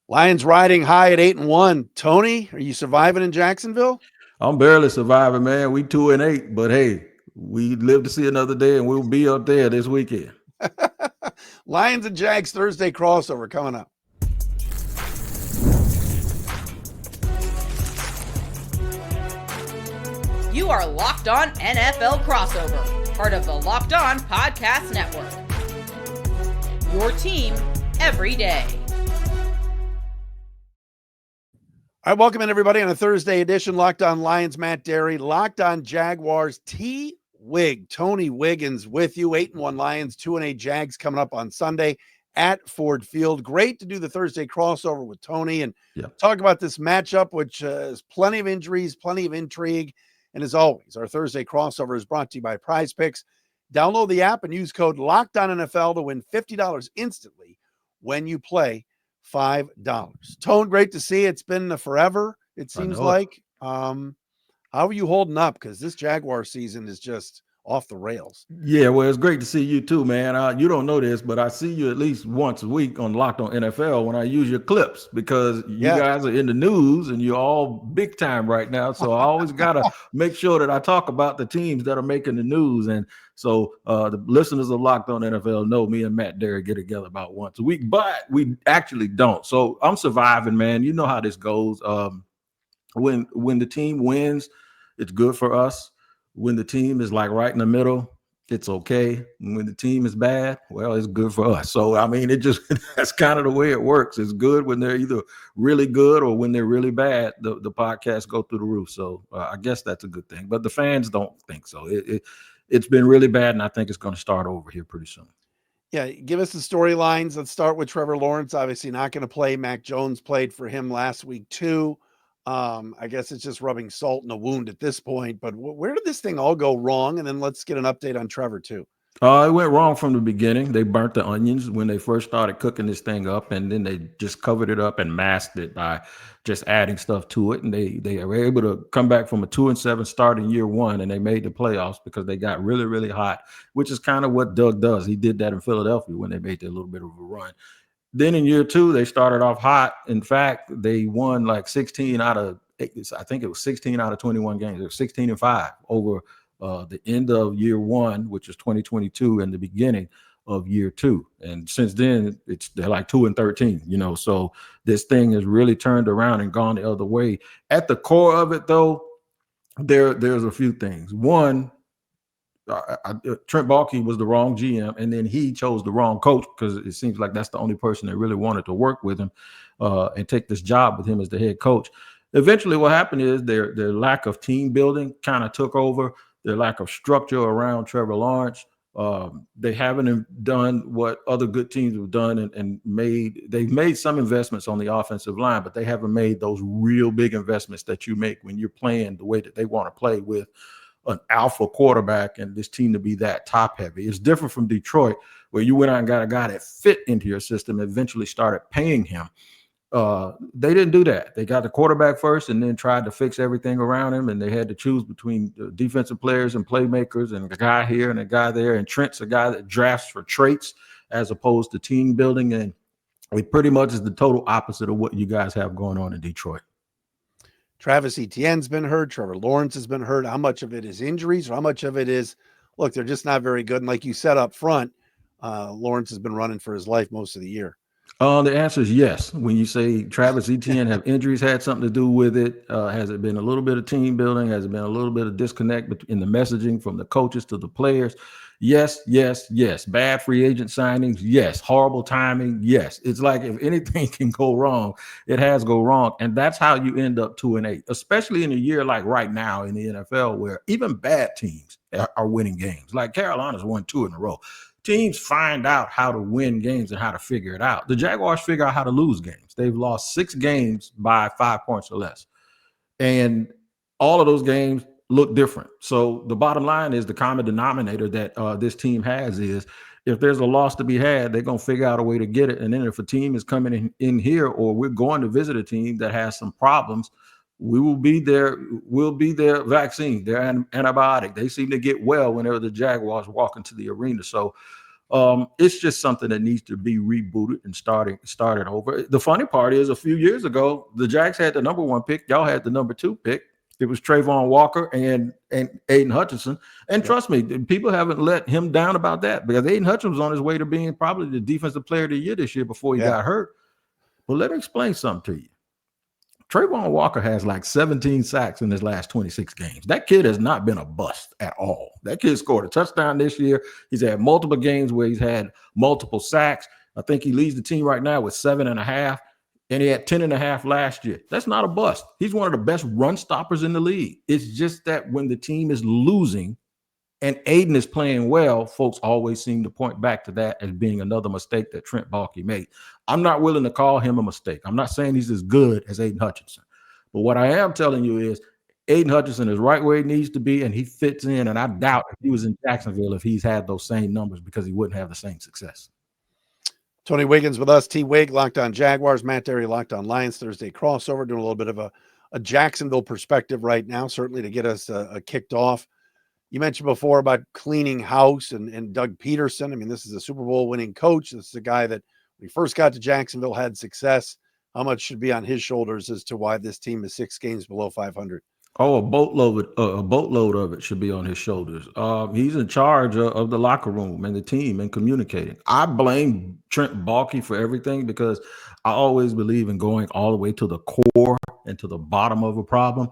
Lions riding high at 8-1. Tony, are you surviving in Jacksonville? I'm barely surviving, man. We 2-8, but hey, we live to see another day, and we'll be up there this weekend. Lions and Jags Thursday crossover coming up. You are Locked On NFL Crossover, part of the Locked On Podcast Network. Your team every day. All right, welcome in everybody on a Thursday edition. Locked On Lions, Matt Dery. Locked On Jaguars, Tony Wiggins with you. 8-1 Lions, 2-8 Jags coming up on Sunday at Ford Field. Great to do the Thursday crossover with Tony and talk about this matchup, which has plenty of injuries, plenty of intrigue. And as always, our Thursday crossover is brought to you by PrizePicks. Download the app and use code LOCKEDONNFL to win $50 instantly when you play $5. Tone, great to see you. It's been forever, it seems like. How are you holding up? Because this Jaguar season is just off the rails. Yeah, well, it's great to see you too, man. You don't know this, but I see you at least once a week on Locked On NFL when I use your clips because you guys are in the news and you're all big time right now. So I always got to make sure that I talk about the teams that are making the news. And so the listeners of Locked On NFL know me and Matt Dery get together about once a week, but we actually don't. So I'm surviving, man. You know how this goes. When the team wins, it's good for us. When the team is like right in the middle, it's okay. And when the team is bad, well, it's good for us. So, I mean, that's kind of the way it works. It's good when they're either really good or when they're really bad, the podcasts go through the roof. So I guess that's a good thing. But the fans don't think so. It's been really bad, and I think it's going to start over here pretty soon. Yeah, give us the storylines. Let's start with Trevor Lawrence. Obviously not going to play. Mac Jones played for him last week too. I guess it's just rubbing salt in a wound at this point, but where did this thing all go wrong? And then let's get an update on Trevor too. It went wrong from the beginning. They burnt the onions when they first started cooking this thing up, and then they just covered it up and masked it by just adding stuff to it. And they were able to come back from a 2-7 start in year one, and they made the playoffs because they got really, really hot, which is kind of what Doug does. He did that in Philadelphia when they made their little bit of a run. Then in year two, they started off hot. In fact, they won like 16 out of 21 games. It was 16-5 over the end of year one, which is 2022, and the beginning of year two. And since then, they're like 2-13, So this thing has really turned around and gone the other way. At the core of it, though, there's a few things. One, Trent Baalke was the wrong GM, and then he chose the wrong coach because it seems like that's the only person that really wanted to work with him and take this job with him as the head coach. Eventually, what happened is their lack of team building kind of took over, their lack of structure around Trevor Lawrence. They haven't done what other good teams have done and they've made some investments on the offensive line, but they haven't made those real big investments that you make when you're playing the way that they want to play with an alpha quarterback and this team to be that top heavy. It's different from Detroit, where you went out and got a guy that fit into your system, eventually started paying him. They didn't do that. They got the quarterback first and then tried to fix everything around him, and they had to choose between defensive players and playmakers and a guy here and a guy there, and Trent's a guy that drafts for traits as opposed to team building, and it pretty much is the total opposite of what you guys have going on in Detroit. Travis Etienne's been hurt. Trevor Lawrence has been hurt. How much of it is injuries or how much of it is, look, they're just not very good. And like you said up front, Lawrence has been running for his life most of the year. The answer is yes. When you say Travis Etienne have injuries had something to do with it, has it been a little bit of team building? Has it been a little bit of disconnect in the messaging from the coaches to the players? Yes, yes, yes. Bad free agent signings? Yes. Horrible timing? Yes. It's like if anything can go wrong, it has go wrong. And that's how you end up 2-8, especially in a year like right now in the NFL where even bad teams are winning games. Like Carolina's won 2 in a row. Teams find out how to win games and how to figure it out. The Jaguars figure out how to lose games. They've lost 6 games by 5 points or less. And all of those games look different. So the bottom line is the common denominator that this team has is if there's a loss to be had, they're going to figure out a way to get it. And then if a team is coming in here or we're going to visit a team that has some problems, we will be there. We'll be their vaccine, their antibiotic. They seem to get well whenever the Jaguars walk into the arena. So It's just something that needs to be rebooted and started over. The funny part is, a few years ago, the Jags had the number 1 pick. Y'all had the number 2 pick. It was Trayvon Walker and Aiden Hutchinson. And trust me, people haven't let him down about that, because Aiden Hutchinson was on his way to being probably the defensive player of the year this year before he got hurt. But let me explain something to you. Trayvon Walker has like 17 sacks in his last 26 games. That kid has not been a bust at all. That kid scored a touchdown this year. He's had multiple games where he's had multiple sacks. I think he leads the team right now with 7.5. And he had 10.5 last year. That's not a bust. He's one of the best run stoppers in the league. It's just that when the team is losing and Aiden is playing well, folks always seem to point back to that as being another mistake that Trent Baalke made. I'm not willing to call him a mistake. I'm not saying he's as good as Aiden Hutchinson. But what I am telling you is Aiden Hutchinson is right where he needs to be, and he fits in. And I doubt if he was in Jacksonville if he's had those same numbers, because he wouldn't have the same success. Tony Wiggins with us, T. Wig, Locked On Jaguars, Matt Dery, Locked On Lions, Thursday crossover, doing a little bit of a Jacksonville perspective right now, certainly to get us kicked off. You mentioned before about cleaning house and Doug Peterson. I mean, this is a Super Bowl winning coach. This is a guy that when he first got to Jacksonville had success. How much should be on his shoulders as to why this team is 6 games below 500? Oh, a boatload of it should be on his shoulders. He's in charge of the locker room and the team and communicating. I blame Trent Baalke for everything, because I always believe in going all the way to the core and to the bottom of a problem.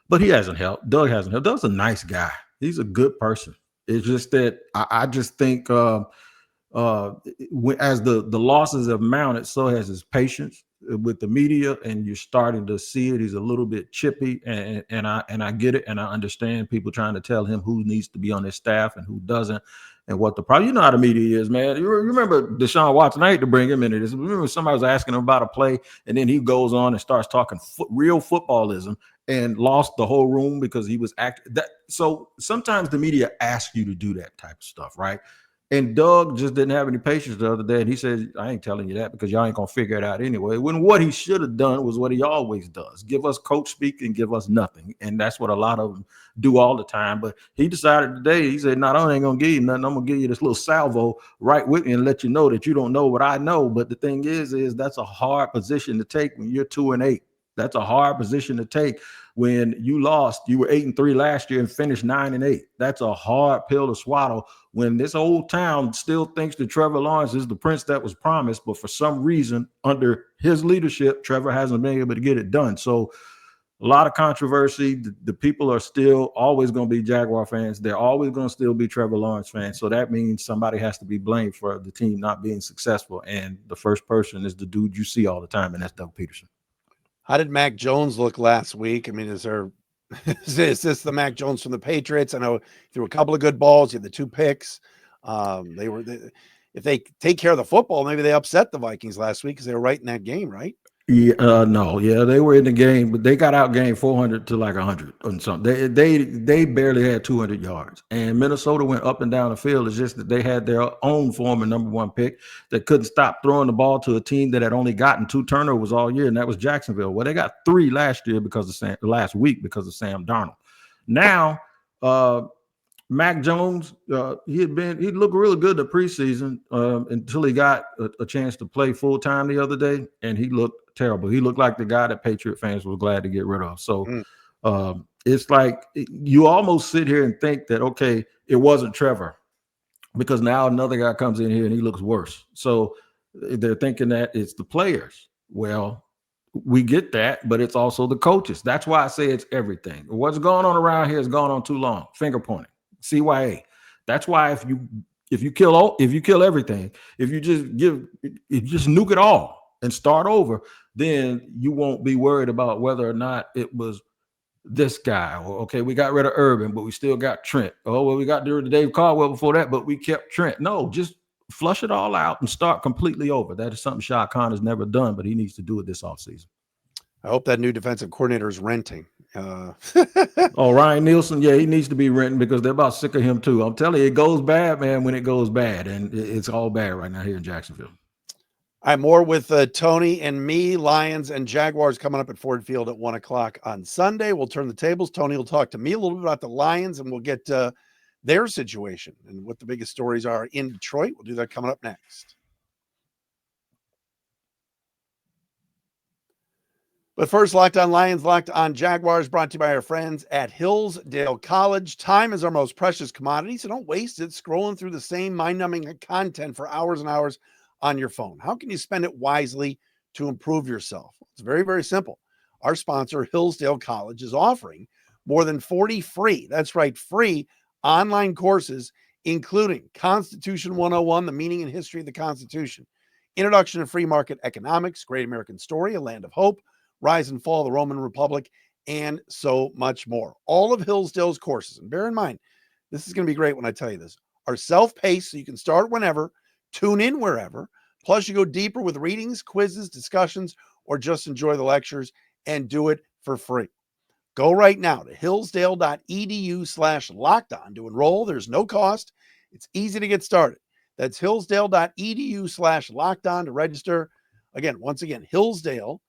But he hasn't helped. Doug hasn't helped. Doug's a nice guy. He's a good person. It's just that I just think as the losses have mounted, so has his patience with the media, and you're starting to see it. He's a little bit chippy, and I get it, and I understand people trying to tell him who needs to be on his staff and who doesn't, and what the problem. You know how the media is, man. You remember Deshaun Watson? I hate to bring him into this. Remember somebody was asking him about a play, and then he goes on and starts talking real footballism and lost the whole room because he was acting that. So sometimes the media asks you to do that type of stuff, right? And Doug just didn't have any patience the other day. And he said, I ain't telling you that because y'all ain't going to figure it out anyway. When what he should have done was what he always does. Give us coach speak and give us nothing. And that's what a lot of them do all the time. But he decided today, he said, not only ain't going to give you nothing, I'm going to give you this little salvo right with me and let you know that you don't know what I know. But the thing is that's a hard position to take when you're 2-8. That's a hard position to take when you lost. You were 8-3 last year and finished 9-8. That's a hard pill to swallow when this old town still thinks that Trevor Lawrence is the prince that was promised. But for some reason, under his leadership, Trevor hasn't been able to get it done. So a lot of controversy. The people are still always going to be Jaguar fans. They're always going to still be Trevor Lawrence fans. So that means somebody has to be blamed for the team not being successful. And the first person is the dude you see all the time, and that's Doug Peterson. How did Mac Jones look last week? I mean, is this the Mac Jones from the Patriots? I know he threw a couple of good balls. He had the 2 picks. If they take care of the football, maybe they upset the Vikings last week because they were right in that game, right? Yeah, no, yeah, they were in the game, but they got outgained 400 to like 100 or something. They barely had 200 yards, and Minnesota went up and down the field. It's just that they had their own former number 1 pick that couldn't stop throwing the ball to a team that had only gotten 2 turnovers all year, and that was Jacksonville. Well, they got 3 last week because of Sam Darnold. Now, Mac Jones, he looked really good in the preseason until he got a chance to play full time the other day, and he looked terrible. He looked like the guy that Patriot fans were glad to get rid of. So it's like you almost sit here and think that, okay, it wasn't Trevor, because now another guy comes in here and he looks worse. So they're thinking that it's the players. Well, we get that, but it's also the coaches. That's why I say it's everything. What's going on around here has gone on too long. Finger pointing. CYA. That's why if you kill everything, if you just nuke it all and start over, then you won't be worried about whether or not it was this guy. Or, okay, we got rid of Urban, but we still got Trent. Oh, well, we got Dave Caldwell before that, but we kept Trent. No, just flush it all out and start completely over. That is something Shaq Khan has never done, but he needs to do it this offseason. I hope that new defensive coordinator is renting. Ryan Nielsen, yeah, he needs to be renting because they're about sick of him too. I'm telling you, it goes bad, man, when it goes bad, and it's all bad right now here in Jacksonville. I'm more with Tony and me. Lions and Jaguars coming up at Ford Field at 1:00 on Sunday. We'll turn the tables. Tony will talk to me a little bit about the Lions, and we'll get the their situation and what the biggest stories are in Detroit. We'll do that coming up next. But first, Locked On Lions, Locked On Jaguars, brought to you by our friends at Hillsdale College. Time is our most precious commodity, so don't waste it scrolling through the same mind-numbing content for hours and hours on your phone. How can you spend it wisely to improve yourself? It's very, very simple. Our sponsor, Hillsdale College, is offering more than 40 free, that's right, free online courses, including Constitution 101, the meaning and history of the Constitution, Introduction to Free Market Economics, Great American Story, A Land of Hope, Rise and Fall of the Roman Republic, and so much more. All of Hillsdale's courses, and bear in mind, this is going to be great when I tell you this, are self-paced, so you can start whenever, tune in wherever, plus you go deeper with readings, quizzes, discussions, or just enjoy the lectures and do it for free. Go right now to hillsdale.edu/lockedon to enroll. There's no cost. It's easy to get started. That's hillsdale.edu/lockedon to register. Again, once again, hillsdale.edu/lockedon.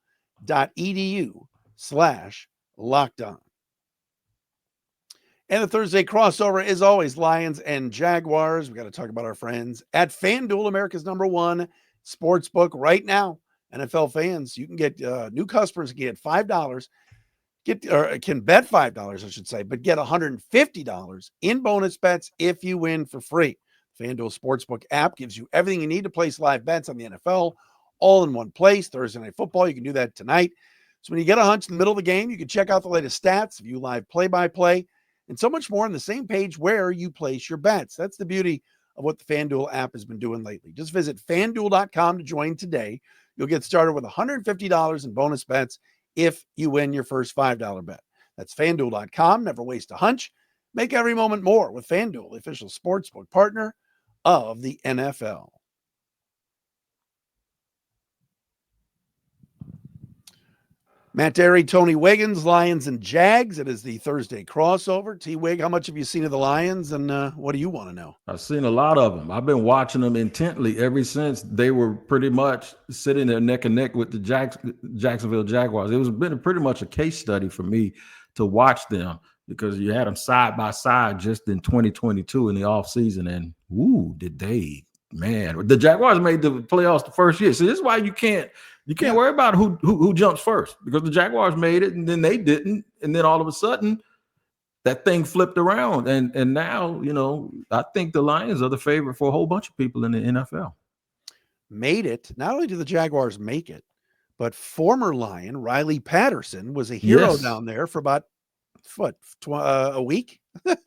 And the Thursday crossover is always Lions and Jaguars. We got to talk about our friends at FanDuel, America's #1 sportsbook right now. NFL fans, you can get new customers can get $5, can bet $5, I should say, but get $150 in bonus bets if you win for free. FanDuel Sportsbook app gives you everything you need to place live bets on the NFL all in one place. Thursday Night Football, you can do that tonight. So when you get a hunch in the middle of the game, you can check out the latest stats, view live play-by-play, and so much more on the same page where you place your bets. That's the beauty of what the FanDuel app has been doing lately. Just visit FanDuel.com to join today. You'll get started with $150 in bonus bets if you win your first $5 bet. That's FanDuel.com. Never waste a hunch. Make every moment more with FanDuel, the official sportsbook partner of the NFL. Matt Dery, Tony Wiggins, Lions and Jags. It is the Thursday crossover. T-Wig, how much have you seen of the Lions, and what do you want to know? I've seen a lot of them. I've been watching them intently ever since they were pretty much sitting there neck and neck with the Jacksonville Jaguars. It was been pretty much a case study for me to watch them because you had them side by side just in 2022 in the offseason, and did they, man. The Jaguars made the playoffs the first year. So this is why you can't worry about who jumps first, because the Jaguars made it and then they didn't. And then all of a sudden that thing flipped around. And now, I think the Lions are the favorite for a whole bunch of people in the NFL. Made it. Not only did the Jaguars make it, but former Lion Riley Patterson was a hero down there for about a week.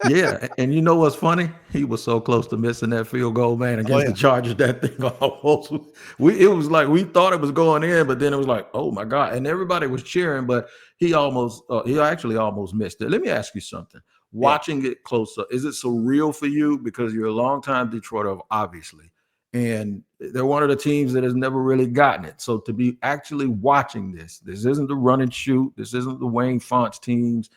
Yeah, and you know what's funny? He was so close to missing that field goal, man, against the Chargers. That thing almost it was like we thought it was going in, but then it was like, oh my God. And everybody was cheering, but he actually almost missed it. Let me ask you something. Watching it closer, is it surreal for you? Because you're a longtime Detroiter, obviously, and they're one of the teams that has never really gotten it. So to be actually watching this isn't the run and shoot. This isn't the Wayne Fonts teams.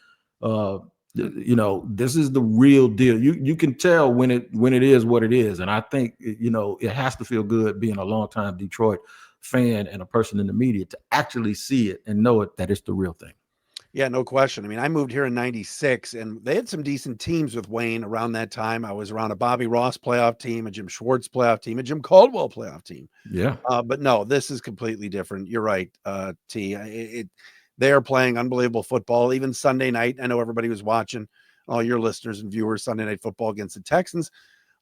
This is the real deal. You can tell when it is what it is. And I think, it has to feel good being a longtime Detroit fan and a person in the media to actually see it and know that it's the real thing. Yeah, no question. I mean, I moved here in 96 and they had some decent teams with Wayne around that time. I was around a Bobby Ross playoff team, a Jim Schwartz playoff team, a Jim Caldwell playoff team. Yeah. But no, this is completely different. You're right, T. They are playing unbelievable football. Even Sunday night, I know everybody was watching, all your listeners and viewers, Sunday Night Football against the Texans.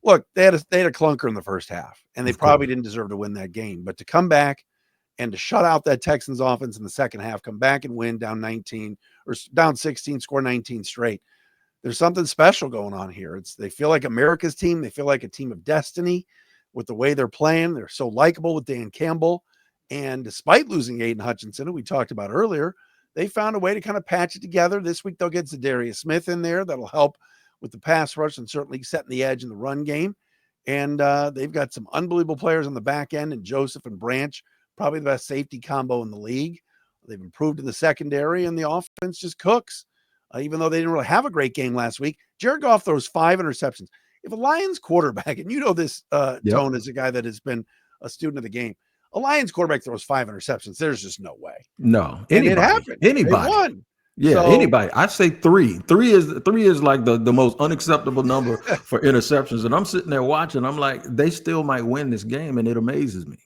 Look, they had a clunker in the first half, and they probably didn't deserve to win that game. But to come back and to shut out that Texans offense in the second half, come back and win down 19 or down 16, score 19 straight. There's something special going on here. They feel like America's team. They feel like a team of destiny with the way they're playing. They're so likable with Dan Campbell. And despite losing Aiden Hutchinson, who we talked about earlier, they found a way to kind of patch it together. This week, they'll get Zadarius Smith in there. That'll help with the pass rush and certainly setting the edge in the run game. And they've got some unbelievable players on the back end, and Joseph and Branch, probably the best safety combo in the league. They've improved in the secondary, and the offense just cooks. Even though they didn't really have a great game last week, Jared Goff throws 5 interceptions. If a Lions quarterback, and you know this, Tone, is a guy that has been a student of the game, a Lions quarterback throws 5 interceptions. There's just no way. No. And it happened. Anybody. They won. Yeah, So anybody. I'd say three. Three is like the most unacceptable number for interceptions. And I'm sitting there watching. I'm like, they still might win this game, and it amazes me.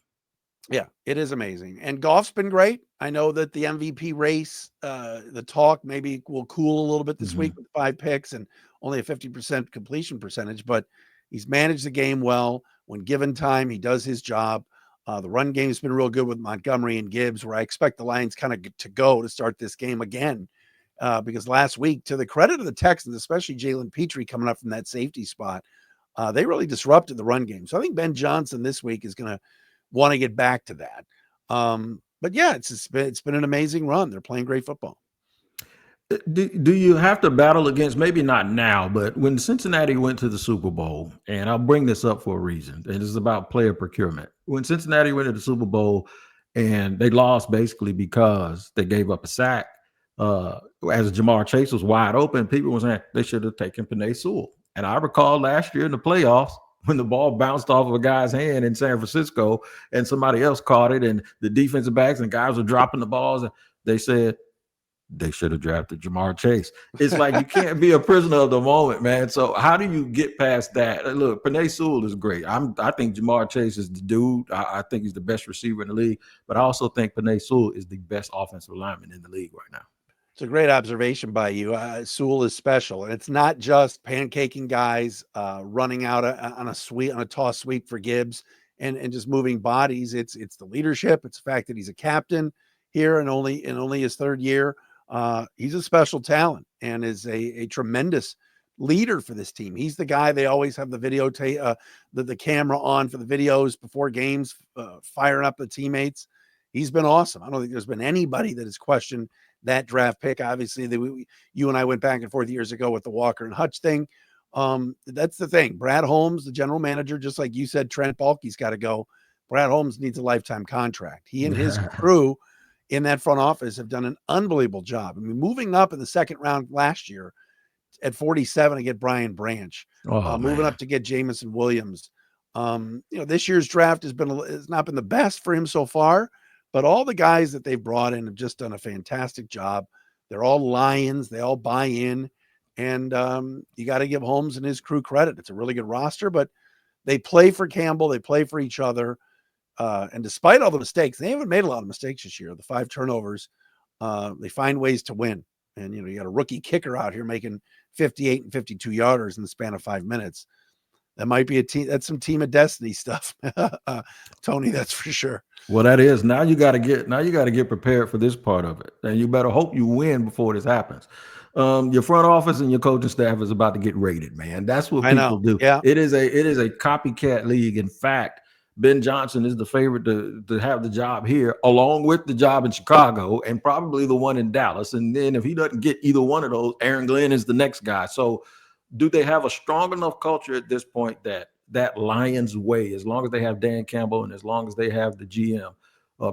yeah, it is amazing. And golf's been great. I know that the MVP race, the talk maybe will cool a little bit this week with 5 picks and only a 50% completion percentage, but he's managed the game well. When given time, he does his job. The run game's been real good with Montgomery and Gibbs, where I expect the Lions kind of to go to start this game again. Because last week, to the credit of the Texans, especially Jalen Petrie coming up from that safety spot, they really disrupted the run game. So I think Ben Johnson this week is going to want to get back to that. But yeah, it's been an amazing run. They're playing great football. Do you have to battle against, maybe not now, but when Cincinnati went to the Super Bowl, and I'll bring this up for a reason, it is about player procurement. When Cincinnati went to the Super Bowl and they lost basically because they gave up a sack, as Jamar Chase was wide open, people were saying they should have taken Penei Sewell. And I recall last year in the playoffs, when the ball bounced off of a guy's hand in San Francisco and somebody else caught it, and the defensive backs and guys were dropping the balls, and they said they should have drafted Jamar Chase. It's like you can't be a prisoner of the moment, man. So how do you get past that? Look, Penei Sewell is great. I think Jamar Chase is the dude. I think he's the best receiver in the league, but I also think Penei Sewell is the best offensive lineman in the league right now. It's a great observation by you. Sewell is special, and it's not just pancaking guys, running out on a toss sweep for Gibbs, and just moving bodies. It's the leadership. It's the fact that he's a captain here and only his 3rd year. He's a special talent and is a tremendous leader for this team. He's the guy they always have the videotape, the camera on for the videos before games, firing up the teammates. He's been awesome. I don't think there's been anybody that has questioned that draft pick. Obviously, you and I went back and forth years ago with the Walker and Hutch thing. That's the thing. Brad Holmes, the general manager, just like you said, Trent Baalke's got to go. Brad Holmes needs a lifetime contract. He and his crew in that front office have done an unbelievable job. I mean, moving up in the 2nd round last year at 47 to get Brian Branch, moving up to get Jamison Williams. This year's draft has not been the best for him so far, but all the guys that they've brought in have just done a fantastic job. They're all Lions. They all buy in, and you got to give Holmes and his crew credit. It's a really good roster, but they play for Campbell. They play for each other. And despite all the mistakes, they haven't made a lot of mistakes this year. The 5 turnovers, they find ways to win. And, you got a rookie kicker out here making 58 and 52 yarders in the span of 5 minutes. That might be that's some team of destiny stuff, Tony. That's for sure. Well, that is. Now you got to get prepared for this part of it, and you better hope you win before this happens. Your front office and your coaching staff is about to get raided, man. That's what people do. Yeah. It is a copycat league. In fact, Ben Johnson is the favorite to have the job here, along with the job in Chicago and probably the one in Dallas. And then if he doesn't get either one of those, Aaron Glenn is the next guy. So do they have a strong enough culture at this point that Lions way, as long as they have Dan Campbell and as long as they have the GM,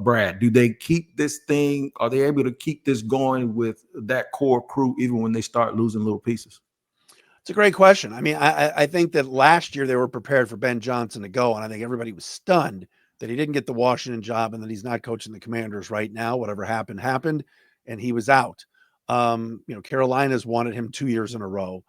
Brad, do they keep this thing? Are they able to keep this going with that core crew even when they start losing little pieces? It's a great question. I mean, I think that last year they were prepared for Ben Johnson to go, and I think everybody was stunned that he didn't get the Washington job and that he's not coaching the Commanders right now. Whatever happened, and he was out. Carolina's wanted him 2 years in a row.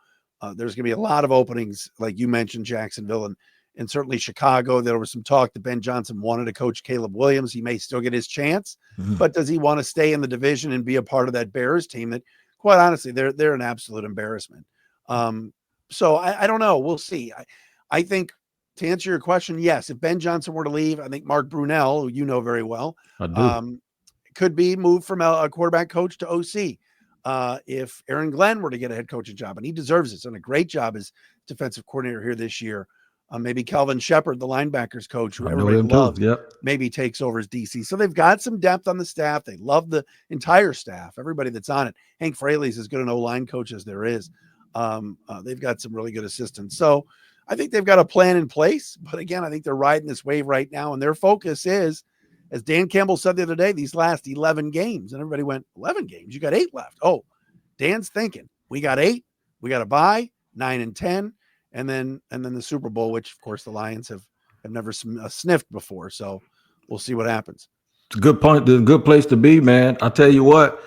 There's going to be a lot of openings, like you mentioned, Jacksonville and certainly Chicago. There was some talk that Ben Johnson wanted to coach Caleb Williams. He may still get his chance, but does he want to stay in the division and be a part of that Bears team that, quite honestly, they're an absolute embarrassment. So I don't know. We'll see. I think, to answer your question, yes, if Ben Johnson were to leave, I think Mark Brunell, who you know very well, could be moved from a quarterback coach to OC. If Aaron Glenn were to get a head coaching job, and he deserves it, he's done a great job as defensive coordinator here this year. Maybe Kelvin Shepard, the linebackers coach, who everybody loves, maybe takes over as DC. So they've got some depth on the staff. They love the entire staff, everybody that's on it. Hank Fraley's as good an O-line coach as there is. They've got some really good assistants. So I think they've got a plan in place. But again, I think they're riding this wave right now. And their focus is, as Dan Campbell said the other day, these last 11 games. And everybody went, 11 games? You got 8 left. Oh, Dan's thinking, we got 8. We got to buy 9 and 10. And then the Super Bowl, which, of course, the Lions have never sniffed before. So we'll see what happens. It's a good point. It's a good place to be, man. I'll tell you what.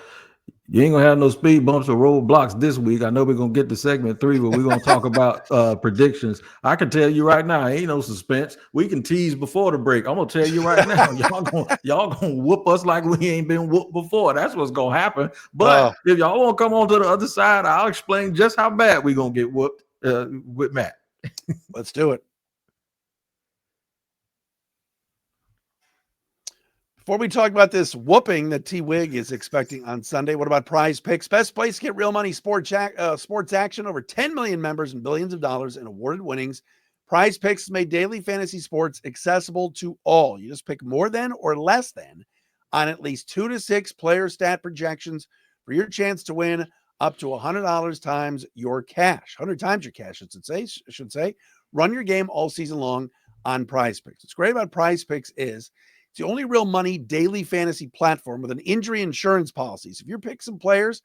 You ain't gonna have no speed bumps or roadblocks this week. I know we're gonna get to segment 3, but we're gonna talk about predictions. I can tell you right now, ain't no suspense. We can tease before the break. I'm gonna tell you right now, y'all gonna whoop us like we ain't been whooped before. That's what's gonna happen. But if y'all want to come on to the other side, I'll explain just how bad we're gonna get whooped with Matt. Let's do it. Before we talk about this whooping that T. Wig is expecting on Sunday, what about PrizePicks? Best place to get real money sports action. Over 10 million members and billions of dollars in awarded winnings. PrizePicks has made daily fantasy sports accessible to all. You just pick more than or less than on at least 2 to 6 player stat projections for your chance to win up to $100 times your cash. 100 times your cash, I should say. Run your game all season long on PrizePicks. What's great about PrizePicks is it's the only real money daily fantasy platform with an injury insurance policy. So if you're picking some players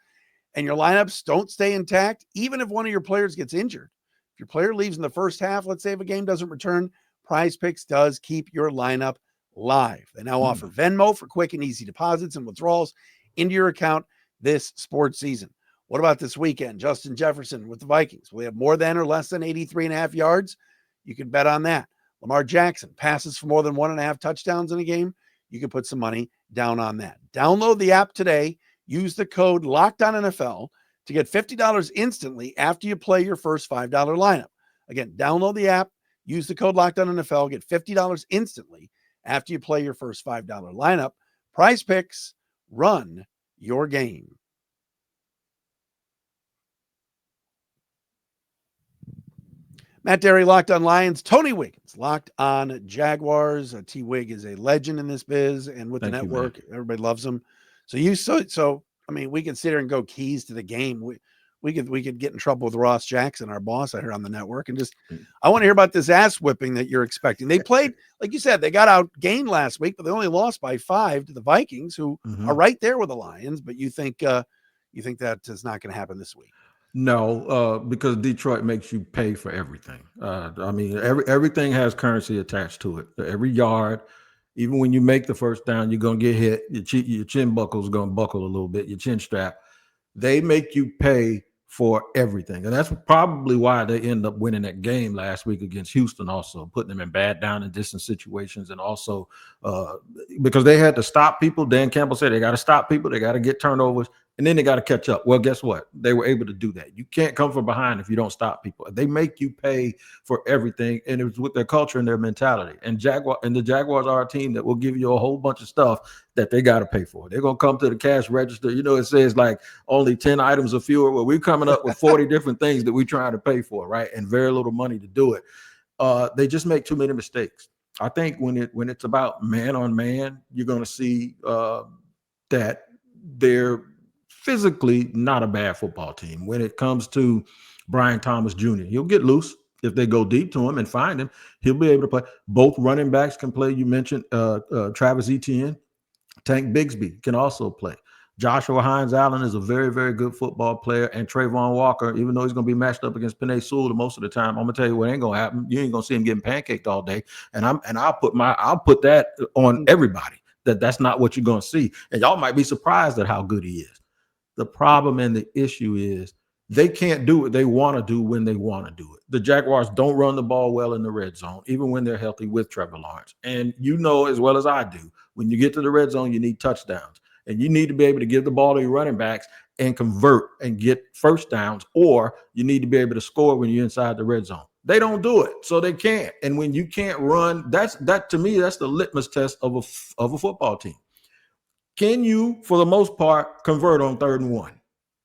and your lineups don't stay intact, even if one of your players gets injured, if your player leaves in the first half, let's say if a game doesn't return, PrizePicks does keep your lineup live. They now offer Venmo for quick and easy deposits and withdrawals into your account this sports season. What about this weekend? Justin Jefferson with the Vikings. Will he have more than or less than 83.5 yards? You can bet on that. Lamar Jackson passes for more than 1.5 touchdowns in a game. You can put some money down on that. Download the app today. Use the code LOCKEDONNFL to get $50 instantly after you play your first $5 lineup. Again, download the app. Use the code LOCKEDONNFL. Get $50 instantly after you play your first $5 lineup. PrizePicks, run your game. Matt Dery, Locked on Lions. Tony Wiggins, Locked on Jaguars. T. Wig is a legend in this biz and with the network. Everybody loves him. So I mean, we can sit here and go keys to the game. We could get in trouble with Ross Jackson, our boss out here on the network, and just I want to hear about this ass whipping that you're expecting. They played, like you said, they got out gained last week, but they only lost by 5 to the Vikings, who are right there with the Lions. But you think that is not going to happen this week? No, because Detroit makes you pay for everything. I mean, everything has currency attached to it. Every yard, even when you make the first down, you're going to get hit. Your chin buckle is going to buckle a little bit, your chin strap. They make you pay for everything. And that's probably why they end up winning that game last week against Houston, also putting them in bad down and distance situations. And also because they had to stop people. Dan Campbell said they got to stop people. They got to get turnovers. And then they got to catch up. Well, guess what? They were able to do that. You can't come from behind if you don't stop people. They make you pay for everything, and it was with their culture and their mentality. And the Jaguars are a team that will give you a whole bunch of stuff that they got to pay for. They're going to come to the cash register. You know, it says like only 10 items or fewer. Well, we're coming up with 40 different things that we're trying to pay for, right? And very little money to do it. They just make too many mistakes. I think when it's about man on man, you're going to see that they're physically not a bad football team. When it comes to Brian Thomas Jr., he'll get loose if they go deep to him and find him. He'll be able to play. Both running backs can play. You mentioned Travis Etienne. Tank Bigsby can also play. Joshua Hines-Allen is a very, very good football player. And Trayvon Walker, even though he's going to be matched up against Penei Sewell most of the time, I'm going to tell you what ain't going to happen. You ain't going to see him getting pancaked all day. And I'll put that on everybody, that's not what you're going to see. And y'all might be surprised at how good he is. The problem and the issue is they can't do what they want to do when they want to do it. The Jaguars don't run the ball well in the red zone, even when they're healthy with Trevor Lawrence. And you know as well as I do, when you get to the red zone, you need touchdowns. And you need to be able to give the ball to your running backs and convert and get first downs, or you need to be able to score when you're inside the red zone. They don't do it, so they can't. And when you can't run, that to me, that's the litmus test of a football team. Can you, for the most part, convert on 3rd and 1?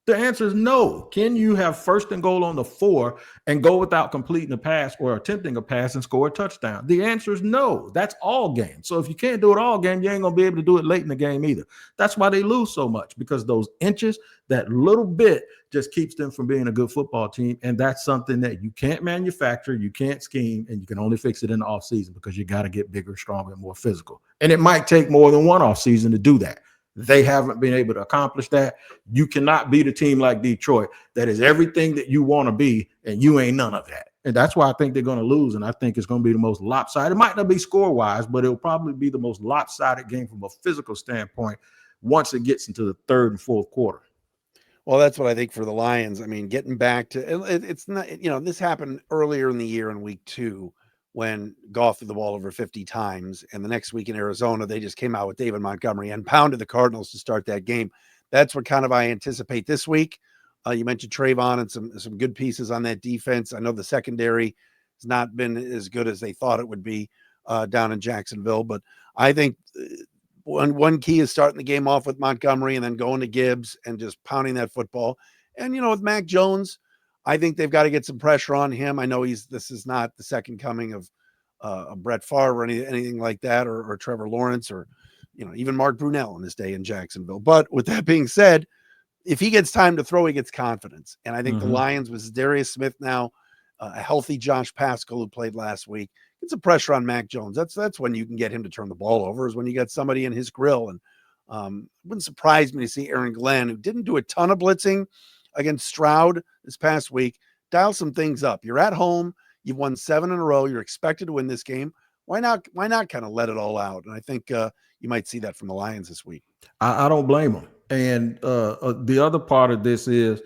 The answer is no. Can you have 1st and goal on the 4 and go without completing a pass or attempting a pass and score a touchdown? The answer is no. That's all game. So if you can't do it all game, you ain't going to be able to do it late in the game either. That's why they lose so much, because those inches, that little bit just keeps them from being a good football team. And that's something that you can't manufacture, you can't scheme, and you can only fix it in the offseason, because you got to get bigger, stronger, and more physical. And it might take more than one offseason to do that. They haven't been able to accomplish that. You cannot beat a team like Detroit that is everything that you want to be, and you ain't none of that. And that's why I think they're going to lose, and I think it's going to be the most lopsided. It might not be score-wise, but it'll probably be the most lopsided game from a physical standpoint once it gets into the 3rd and 4th quarter. Well, that's what I think for the Lions. I mean, getting back to it's not, this happened earlier in the year in week 2 when Goff threw the ball over 50 times. And the next week in Arizona, they just came out with David Montgomery and pounded the Cardinals to start that game. That's what kind of I anticipate this week. You mentioned Trayvon and some good pieces on that defense. I know the secondary has not been as good as they thought it would be down in Jacksonville, but I think one key is starting the game off with Montgomery and then going to Gibbs and just pounding that football. And, with Mac Jones, I think they've got to get some pressure on him. I know this is not the second coming of Brett Favre or anything like that, or Trevor Lawrence, or, even Mark Brunell in his day in Jacksonville. But with that being said, if he gets time to throw, he gets confidence. And I think the Lions with Darius Smith now, a healthy Josh Pascal who played last week, get some pressure on Mac Jones. That's when you can get him to turn the ball over, is when you got somebody in his grill. And it wouldn't surprise me to see Aaron Glenn, who didn't do a ton of blitzing against Stroud this past week, dial some things up. You're at home. You've won 7 in a row. You're expected to win this game. Why not kind of let it all out? And I think you might see that from the Lions this week. I don't blame them. And the other part of this is,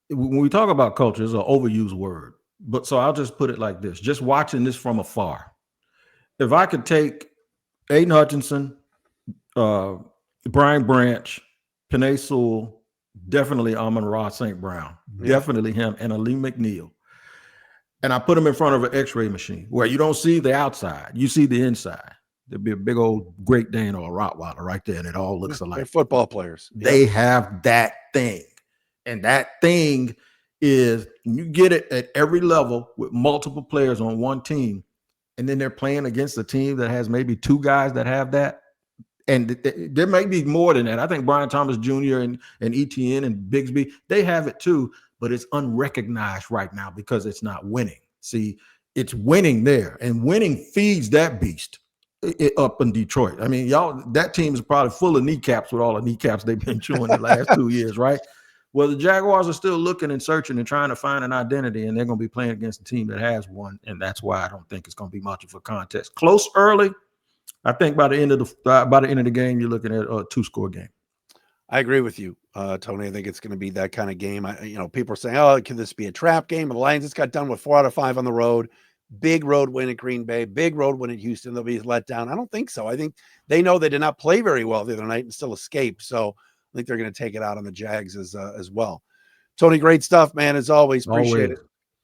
when we talk about culture, it's an overused word. But so I'll just put it like this: just watching this from afar, if I could take Aiden Hutchinson, Brian Branch, Penei Sewell, definitely Amon-Ra St. Brown, definitely him, and Ali McNeil, and I put them in front of an x-ray machine where you don't see the outside, you see the inside. There'd be a big old Great Dane or a Rottweiler right there, and it all looks alike. They're football players. They have that thing. And that thing is, you get it at every level with multiple players on one team, and then they're playing against a team that has maybe 2 guys that have that. And there may be more than that. I think Brian Thomas Jr. and ETN and Bigsby, they have it too, but it's unrecognized right now because it's not winning. See, it's winning there, and winning feeds that beast up in Detroit. I mean, that team is probably full of kneecaps with all the kneecaps they've been chewing the last 2 years, right? Well, the Jaguars are still looking and searching and trying to find an identity, and they're going to be playing against a team that has one, and that's why I don't think it's going to be much of a contest. Close early. I think by the end of the game, you're looking at a 2-score game. I agree with you, Tony. I think it's going to be that kind of game. People are saying, "Oh, can this be a trap game?" The Lions just got done with 4 out of 5 on the road. Big road win at Green Bay. Big road win at Houston. They'll be let down. I don't think so. I think they know they did not play very well the other night and still escaped. So I think they're going to take it out on the Jags as well. Tony, great stuff, man. As always, appreciate it.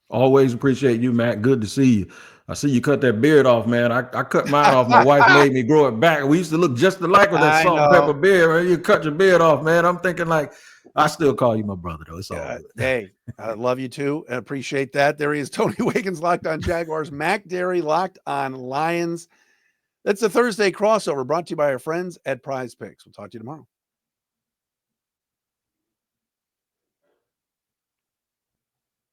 Always appreciate you, Matt. Good to see you. I see you cut that beard off, man. I cut mine off. My wife made me grow it back. We used to look just alike with that salt and pepper beard. Man. You cut your beard off, man. I'm thinking like, I still call you my brother, though. It's all good. Hey, I love you too. I appreciate that. There he is, Tony Wiggins, Locked on Jaguars. Mac Dery, Locked on Lions. That's the Thursday crossover brought to you by our friends at PrizePicks. We'll talk to you tomorrow.